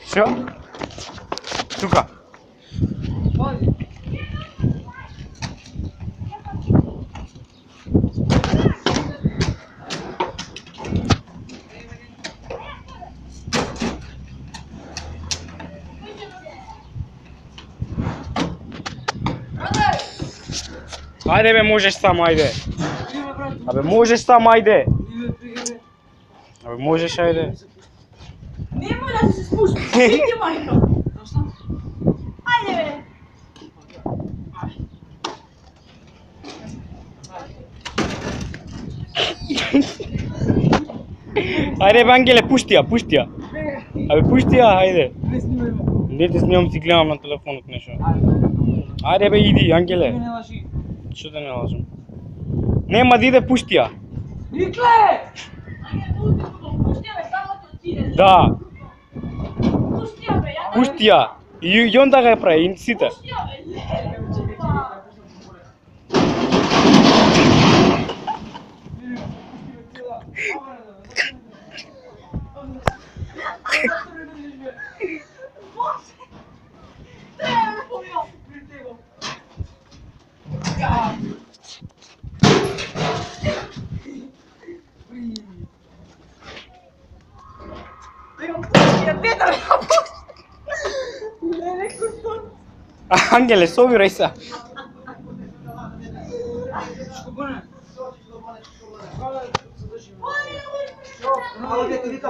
Що? Тука. Ajde bе, možeš sam, ajde. Абе, можеш сам, ајде. Абе, можеш, ајде. Немој да се спушти. Иди, мајка. Ајде, бе. Ајде, бе, Ангеле, пушти ја, пушти ја. Абе, пушти ја, ајде. Не те снимам, си гледам на телефонот нешто. Ајде, бе, иди, Ангеле. Што да не лажам? Нема да иде, пушти ја. Никле! Пушти ја, бе, само ќе отиде. Да. Пушти ја, бе, ја. Пушти ја. И онда га ја прави, и сите. Пушти ја, бе. Ангеле, собирај се.